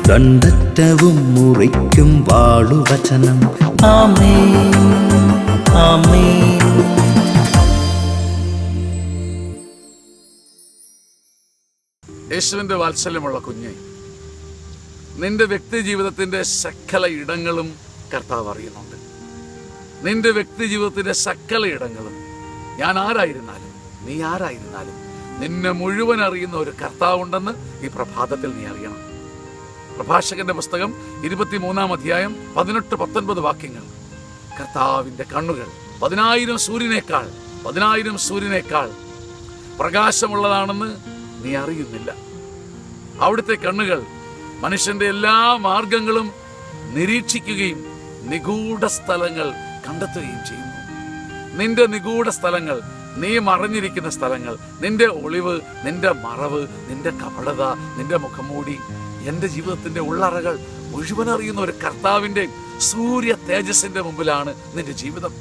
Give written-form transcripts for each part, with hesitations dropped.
ദണ്ഡറ്റവും മുറിക്കും വാളുവചനം. ആമേൻ, ആമേൻ. യേശുവിൻ്റെ വാത്സല്യമുള്ള കുഞ്ഞെ, നിന്റെ വ്യക്തി ജീവിതത്തിൻ്റെ സകല ഇടങ്ങളും കർത്താവ് അറിയുന്നുണ്ട്. നിന്റെ വ്യക്തി ജീവിതത്തിൻ്റെ സകല ഇടങ്ങളും, ഞാൻ ആരായിരുന്നാലും നീ ആരായിരുന്നാലും നിന്നെ മുഴുവൻ അറിയുന്ന ഒരു കർത്താവുണ്ടെന്ന് ഈ പ്രഭാതത്തിൽ നീ അറിയണം. പ്രഭാഷകന്റെ പുസ്തകം 23-ാം അധ്യായം 18-19 വാക്യങ്ങൾ. കർത്താവിൻ്റെ കണ്ണുകൾ 10,000 സൂര്യനേക്കാൾ പ്രകാശമുള്ളതാണെന്ന് നീ അറിയുന്നില്ല. അവിടുത്തെ കണ്ണുകൾ മനുഷ്യന്റെ എല്ലാ മാർഗങ്ങളും നിരീക്ഷിക്കുകയും നിഗൂഢ സ്ഥലങ്ങൾ കണ്ടെത്തുകയും ചെയ്യുന്നു. നിന്റെ നിഗൂഢ സ്ഥലങ്ങൾ, നീ മറഞ്ഞിരിക്കുന്ന സ്ഥലങ്ങൾ, നിന്റെ ഒളിവ്, നിന്റെ മറവ്, നിന്റെ കപടത, നിന്റെ മുഖംമൂടി, എൻ്റെ ജീവിതത്തിന്റെ ഉള്ളറകൾ മുഴുവൻ അറിയുന്ന ഒരു കർത്താവിൻ്റെ സൂര്യ തേജസ്സിന്റെ മുമ്പിലാണ് നിന്റെ ജീവിതം.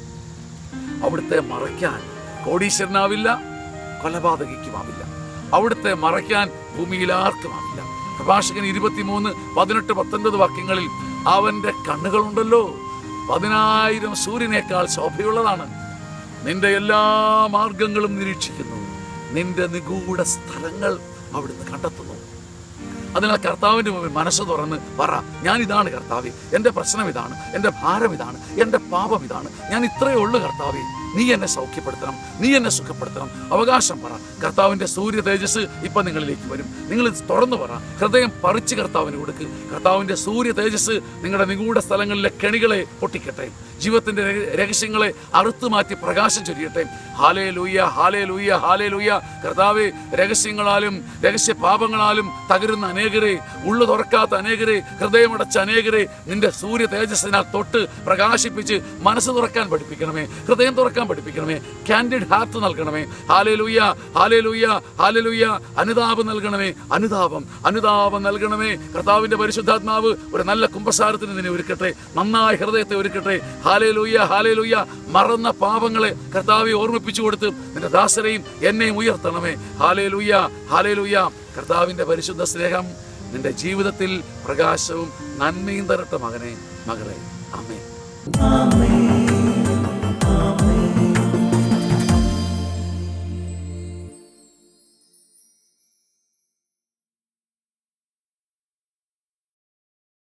അവിടുത്തെ മറയ്ക്കാൻ കോടീശ്വരനാവില്ല, കൊലപാതകിക്കുമാവില്ല. അവിടുത്തെ മറയ്ക്കാൻ ഭൂമിയിൽ ആർക്കുമാവില്ല. പ്രഭാഷകൻ 23:18-19 വാക്യങ്ങളിൽ അവന്റെ കണ്ണുകളുണ്ടല്ലോ 10,000 സൂര്യനേക്കാൾ ശോഭയുള്ളതാണ്. നിന്റെ എല്ലാ മാർഗങ്ങളും നിരീക്ഷിക്കുന്നു, നിന്റെ നിഗൂഢ സ്ഥലങ്ങൾ അവിടുന്ന് കണ്ടെത്തുന്നു. അതിനാൽ കർത്താവിൻ്റെ മുമ്പിൽ മനസ്സ് തുറന്ന് പറ, ഞാൻ ഇതാണ് കർത്താവേ, എൻ്റെ പ്രശ്നം ഇതാണ്, എൻ്റെ ഭാരം ഇതാണ്, എൻ്റെ പാപം ഇതാണ്, ഞാൻ ഇത്രയേ ഉള്ളൂ കർത്താവേ, നീ എന്നെ സൗഖ്യപ്പെടുത്തണം, നീ എന്നെ സുഖപ്പെടുത്തണം. അവകാശം പറ. കർത്താവിൻ്റെ സൂര്യ തേജസ് ഇപ്പം നിങ്ങളിലേക്ക് വരും. നിങ്ങൾ തുറന്നു പറ, ഹൃദയം പറിച്ച് കർത്താവിന് കൊടുക്ക്. കർത്താവിൻ്റെ സൂര്യ തേജസ് നിങ്ങളുടെ നിഗൂഢ സ്ഥലങ്ങളിലെ കെണികളെ പൊട്ടിക്കട്ടെ, ജീവിതത്തിൻ്റെ രഹസ്യങ്ങളെ അറുത്തു മാറ്റി പ്രകാശം ചൊരിയട്ടെ. Hallelujah, hallelujah, hallelujah. കർത്താവേ, രഹസ്യങ്ങളാലും രഹസ്യ പാപങ്ങളാലും തകരുന്ന അനേകരെ, ഉള്ളു തുറക്കാത്ത അനേകരെ, ഹൃദയമടച്ച അനേകരെ നിന്റെ സൂര്യ തേജസ്സിനാൽ തൊട്ട് പ്രകാശിപ്പിച്ച് മനസ്സ് തുറക്കാൻ പഠിപ്പിക്കണമേ, ഹൃദയം തുറക്കാൻ പഠിപ്പിക്കണമേ, കാൻഡിഡ് ഹാർട്ട് നൽകണമേ. Hallelujah, hallelujah, hallelujah. അനുതാപം നൽകണമേ, അനുതാപം നൽകണമേ. കർത്താവിന്റെ പരിശുദ്ധാത്മാവ് ഒരു നല്ല കുമ്പസാരത്തിന് നിന്നെ ഒരുക്കട്ടെ, നന്നായി ഹൃദയത്തെ ഒരുക്കട്ടെ. Hallelujah, hallelujah. മറന്ന പാപങ്ങളെ കർത്താവെ ഓർമ്മിപ്പിച്ചു കൊടുത്ത് നിന്റെ ദാസരെയും എന്നെയും ഉയർത്തണമേ. Hallelujah, hallelujah. കർത്താവിന്റെ പരിശുദ്ധ സ്നേഹം നിന്റെ ജീവിതത്തിൽ പ്രകാശവും നന്മയും തരട്ടെ മകനെ, മകളെ. ആമേൻ.